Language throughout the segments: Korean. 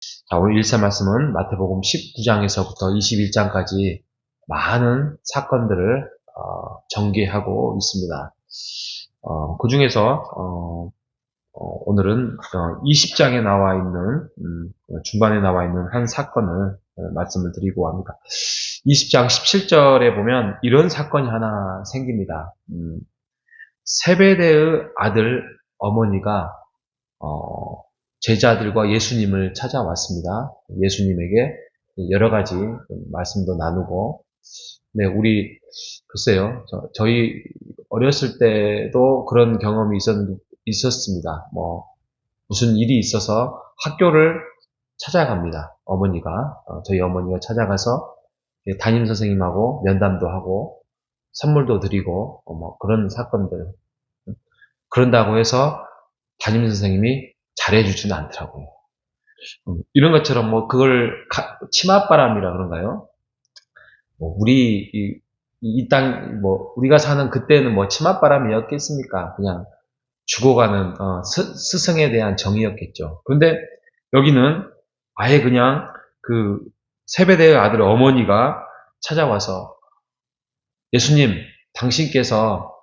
자, 오늘 일사 말씀은 마태복음 19장에서부터 21장까지 많은 사건들을 전개하고 있습니다. 그 중에서 오늘은 20장에 나와 있는 중반에 나와 있는 한 사건을 말씀을 드리고 합니다. 20장 17절에 보면 이런 사건이 하나 생깁니다. 세베대의 아들 어머니가 제자들과 예수님을 찾아왔습니다. 예수님에게 여러 가지 말씀도 나누고, 네, 글쎄요, 저희 어렸을 때도 그런 경험이 있었습니다. 무슨 일이 있어서 학교를 찾아갑니다. 저희 어머니가 찾아가서 담임 선생님하고 면담도 하고, 선물도 드리고, 그런 사건들. 그런다고 해서 담임 선생님이 잘해주지는 않더라고요. 이런 것처럼 그걸 치맛바람이라 그런가요? 우리가 사는 그때는 치맛바람이었겠습니까? 그냥 죽어가는 스승에 대한 정의였겠죠. 그런데 여기는 아예 그냥 그 세베대의 아들 어머니가 찾아와서 예수님, 당신께서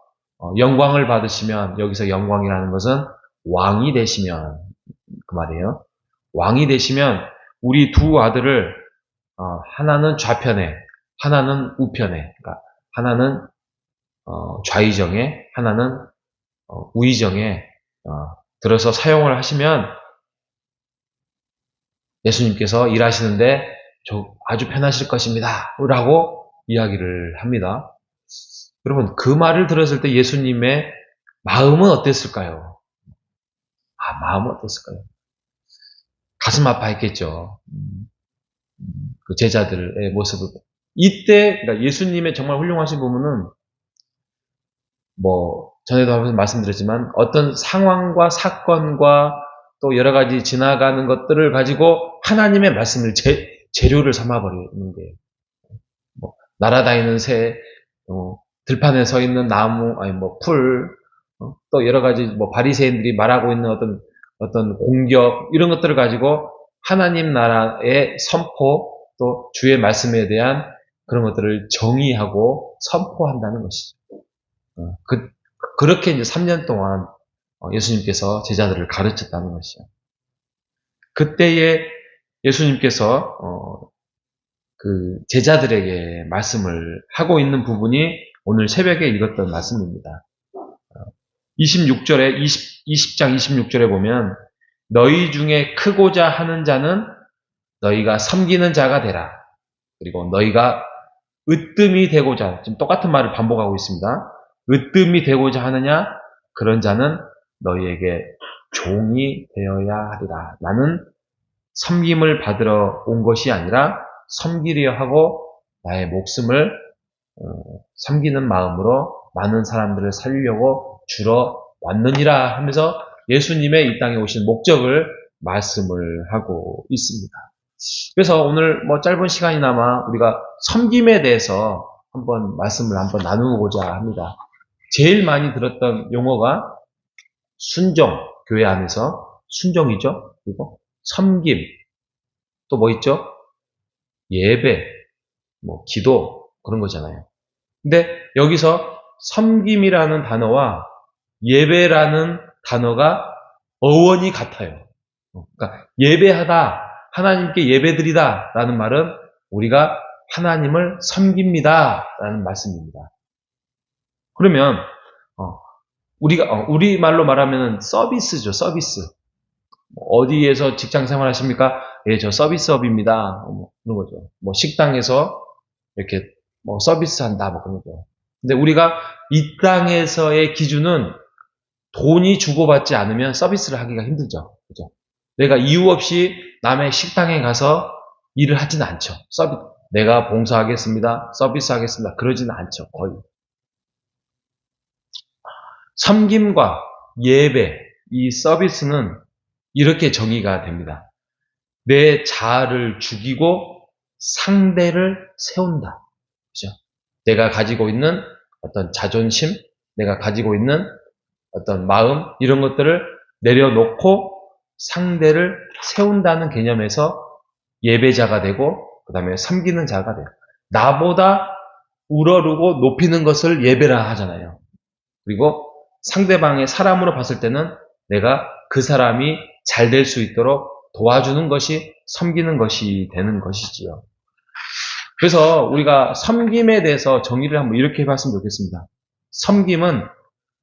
영광을 받으시면, 여기서 영광이라는 것은 왕이 되시면 그 말이에요. 왕이 되시면 우리 두 아들을 하나는 좌편에, 하나는 우편에, 그러니까 하나는 좌의정에, 하나는 우의정에 들어서 사용을 하시면 예수님께서 일하시는데 아주 편하실 것입니다. 라고 이야기를 합니다. 여러분, 그 말을 들었을 때 예수님의 마음은 어땠을까요? 마음은 어땠을까요? 가슴 아파했겠죠. 그 제자들의 모습을. 이때, 그러니까 예수님의 정말 훌륭하신 부분은, 전에도 한번 말씀드렸지만, 어떤 상황과 사건과 또 여러 가지 지나가는 것들을 가지고 하나님의 말씀을 재료를 삼아버리는 거예요. 날아다니는 새, 들판에 서 있는 나무, 풀, 또 여러 가지 바리새인들이 말하고 있는 어떤 공격, 이런 것들을 가지고 하나님 나라의 선포, 또 주의 말씀에 대한 그런 것들을 정의하고 선포한다는 것이죠. 그렇게 이제 3년 동안 예수님께서 제자들을 가르쳤다는 것이죠. 그때에 예수님께서 그 제자들에게 말씀을 하고 있는 부분이 오늘 새벽에 읽었던 말씀입니다. 20장 26절에 보면 너희 중에 크고자 하는 자는 너희가 섬기는 자가 되라. 그리고 너희가 으뜸이 되고자, 지금 똑같은 말을 반복하고 있습니다. 으뜸이 되고자 하느냐? 그런 자는 너희에게 종이 되어야 하리라. 나는 섬김을 받으러 온 것이 아니라 섬기려 하고 나의 목숨을 섬기는 마음으로 많은 사람들을 살리려고 주러 왔느니라 하면서 예수님의 이 땅에 오신 목적을 말씀을 하고 있습니다. 그래서 오늘 짧은 시간이나마 우리가 섬김에 대해서 말씀을 한번 나누고자 합니다. 제일 많이 들었던 용어가 순종, 교회 안에서 순종이죠. 그리고 섬김, 또 뭐 있죠? 예배, 기도, 그런 거잖아요. 근데 여기서 섬김이라는 단어와 예배라는 단어가 어원이 같아요. 그러니까 예배하다, 하나님께 예배드리다 라는 말은 우리가 하나님을 섬깁니다 라는 말씀입니다. 그러면 우리말로 말하면 서비스죠. 서비스. 어디에서 직장 생활 하십니까? 예, 저 서비스업입니다. 그런 거죠. 식당에서 이렇게 서비스 한다, 그런 거죠. 근데 우리가 이 땅에서의 기준은 돈이 주고받지 않으면 서비스를 하기가 힘들죠. 그죠? 내가 이유 없이 남의 식당에 가서 일을 하지는 않죠. 내가 봉사하겠습니다. 서비스하겠습니다. 그러지는 않죠. 거의. 섬김과 예배, 이 서비스는 이렇게 정의가 됩니다. 내 자아를 죽이고 상대를 세운다. 그죠? 내가 가지고 있는 어떤 자존심, 내가 가지고 있는 어떤 마음, 이런 것들을 내려놓고 상대를 세운다는 개념에서 예배자가 되고 그 다음에 섬기는 자가 돼요. 나보다 우러르고 높이는 것을 예배라 하잖아요. 그리고 상대방의 사람으로 봤을 때는 내가 그 사람이 잘 될 수 있도록 도와주는 것이 섬기는 것이 되는 것이지요. 그래서 우리가 섬김에 대해서 정의를 한번 이렇게 해봤으면 좋겠습니다. 섬김은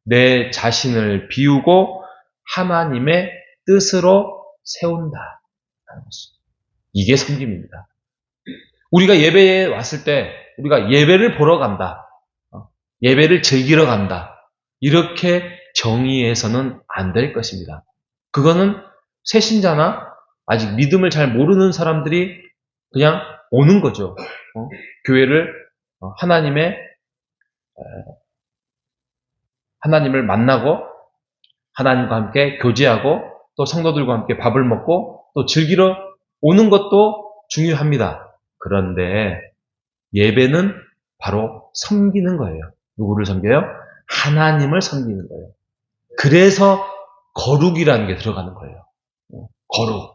내 자신을 비우고 하나님의 뜻으로 세운다. 이게 섬김입니다. 우리가 예배에 왔을 때 우리가 예배를 보러 간다. 예배를 즐기러 간다. 이렇게 정의해서는 안 될 것입니다. 그거는 새신자나 아직 믿음을 잘 모르는 사람들이 그냥 오는 거죠. 교회를 하나님을 만나고 하나님과 함께 교제하고 또 성도들과 함께 밥을 먹고 또 즐기러 오는 것도 중요합니다. 그런데 예배는 바로 섬기는 거예요. 누구를 섬겨요? 하나님을 섬기는 거예요. 그래서 거룩이라는 게 들어가는 거예요. 거룩.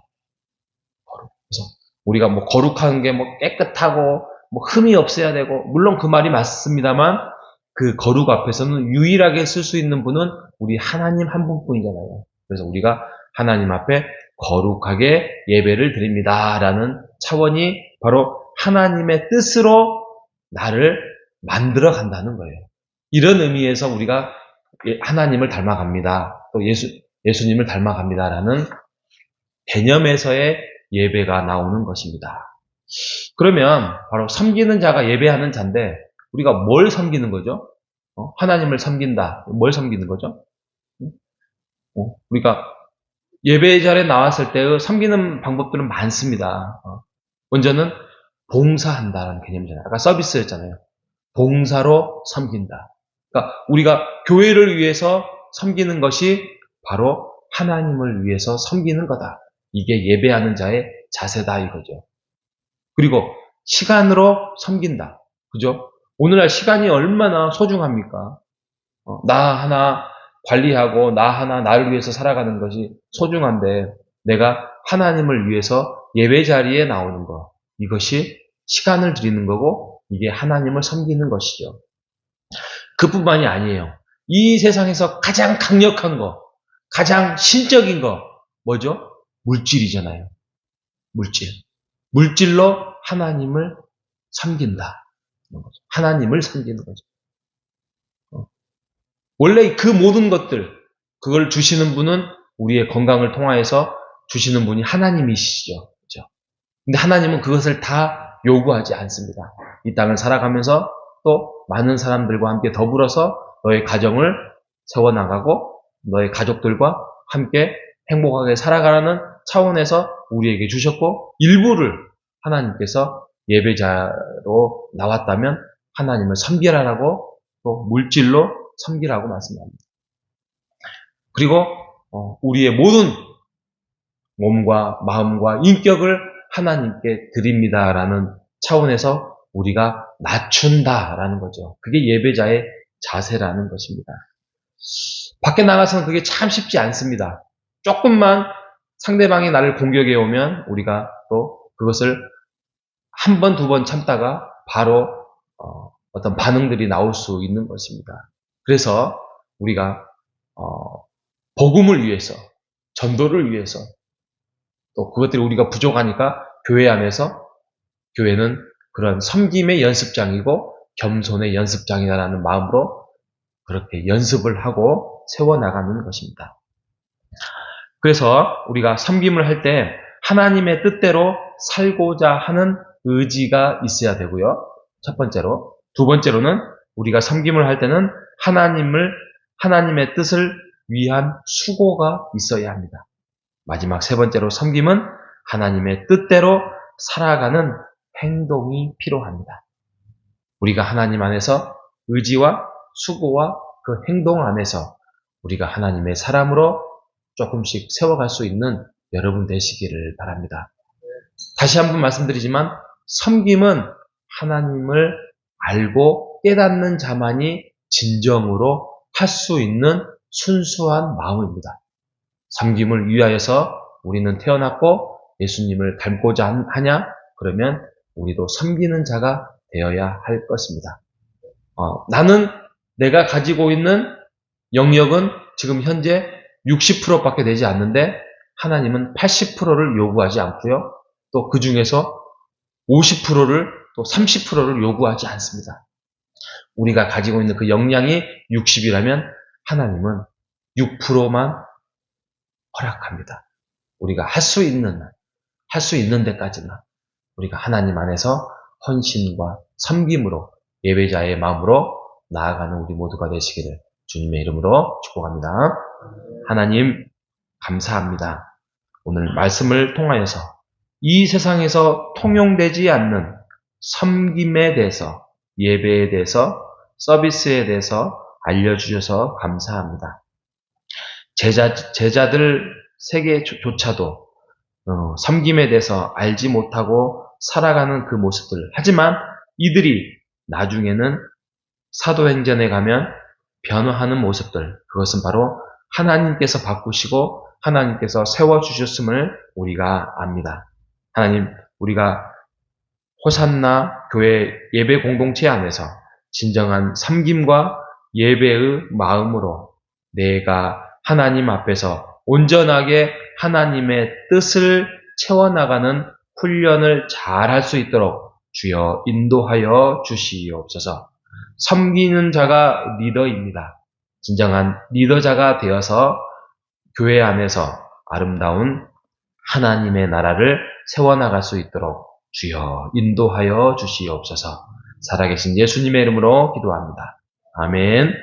그래서 우리가 뭐 거룩한 게 뭐 깨끗하고 뭐 흠이 없어야 되고 물론 그 말이 맞습니다만 그 거룩 앞에서는 유일하게 쓸 수 있는 분은 우리 하나님 한 분뿐이잖아요. 그래서 우리가 하나님 앞에 거룩하게 예배를 드립니다라는 차원이 바로 하나님의 뜻으로 나를 만들어 간다는 거예요. 이런 의미에서 우리가 하나님을 닮아갑니다. 또 예수님을 닮아갑니다라는 개념에서의 예배가 나오는 것입니다. 그러면 바로 섬기는 자가 예배하는 자인데 우리가 뭘 섬기는 거죠? 하나님을 섬긴다. 뭘 섬기는 거죠? 우리가 예배 자리에 나왔을 때의 섬기는 방법들은 많습니다. 먼저는 봉사한다라는 개념이잖아요. 아까 서비스였잖아요. 봉사로 섬긴다. 그러니까 우리가 교회를 위해서 섬기는 것이 바로 하나님을 위해서 섬기는 거다. 이게 예배하는 자의 자세다 이거죠. 그리고 시간으로 섬긴다. 그죠? 오늘날 시간이 얼마나 소중합니까? 나 하나 관리하고 나 하나 나를 위해서 살아가는 것이 소중한데 내가 하나님을 위해서 예배 자리에 나오는 것. 이것이 시간을 드리는 거고 이게 하나님을 섬기는 것이죠. 그뿐만이 아니에요. 이 세상에서 가장 강력한 거, 가장 신적인 거 뭐죠? 물질이잖아요. 물질. 물질로 하나님을 섬긴다. 하나님을 섬기는 거죠. 원래 그 모든 것들, 그걸 주시는 분은 우리의 건강을 통하여서 주시는 분이 하나님이시죠. 그렇죠? 근데 하나님은 그것을 다 요구하지 않습니다. 이 땅을 살아가면서 또 많은 사람들과 함께 더불어서 너의 가정을 세워나가고 너의 가족들과 함께 행복하게 살아가라는 차원에서 우리에게 주셨고 일부를 하나님께서 예배자로 나왔다면 하나님을 섬기라라고 또 물질로 섬기라고 말씀합니다. 그리고 우리의 모든 몸과 마음과 인격을 하나님께 드립니다라는 차원에서 우리가 낮춘다라는 거죠. 그게 예배자의 자세라는 것입니다. 밖에 나가서는 그게 참 쉽지 않습니다. 조금만 상대방이 나를 공격해 오면 우리가 또 그것을 한 번, 두 번 참다가 바로 어떤 반응들이 나올 수 있는 것입니다. 그래서 우리가 복음을 위해서, 전도를 위해서 또 그것들이 우리가 부족하니까 교회 안에서 교회는 그런 섬김의 연습장이고 겸손의 연습장이다라는 마음으로 그렇게 연습을 하고 세워나가는 것입니다. 그래서 우리가 섬김을 할 때 하나님의 뜻대로 살고자 하는 의지가 있어야 되고요. 첫 번째로. 두 번째로는 우리가 섬김을 할 때는 하나님의 뜻을 위한 수고가 있어야 합니다. 마지막 세 번째로 섬김은 하나님의 뜻대로 살아가는 행동이 필요합니다. 우리가 하나님 안에서 의지와 수고와 그 행동 안에서 우리가 하나님의 사람으로 조금씩 세워갈 수 있는 여러분 되시기를 바랍니다. 다시 한번 말씀드리지만 섬김은 하나님을 알고 깨닫는 자만이 진정으로 할 수 있는 순수한 마음입니다. 섬김을 위하여서 우리는 태어났고 예수님을 닮고자 하냐? 그러면 우리도 섬기는 자가 되어야 할 것입니다. 나는 내가 가지고 있는 영역은 지금 현재 60%밖에 되지 않는데 하나님은 80%를 요구하지 않고요. 또 그 중에서 50%를 또 30%를 요구하지 않습니다. 우리가 가지고 있는 그 역량이 60이라면 하나님은 6%만 허락합니다. 우리가 할 수 있는 데까지만 우리가 하나님 안에서 헌신과 섬김으로 예배자의 마음으로 나아가는 우리 모두가 되시기를 주님의 이름으로 축복합니다. 하나님 감사합니다. 오늘 말씀을 통하여서 이 세상에서 통용되지 않는 섬김에 대해서, 예배에 대해서, 서비스에 대해서 알려주셔서 감사합니다. 제자들 세계조차도 섬김에 대해서 알지 못하고 살아가는 그 모습들. 하지만 이들이 나중에는 사도행전에 가면 변화하는 모습들. 그것은 바로 하나님께서 바꾸시고 하나님께서 세워주셨음을 우리가 압니다. 하나님, 우리가 호산나 교회 예배 공동체 안에서 진정한 섬김과 예배의 마음으로 내가 하나님 앞에서 온전하게 하나님의 뜻을 채워나가는 훈련을 잘 할 수 있도록 주여 인도하여 주시옵소서. 섬기는 자가 리더입니다. 진정한 리더자가 되어서 교회 안에서 아름다운 하나님의 나라를 세워나갈 수 있도록 주여 인도하여 주시옵소서. 살아계신 예수님의 이름으로 기도합니다. 아멘.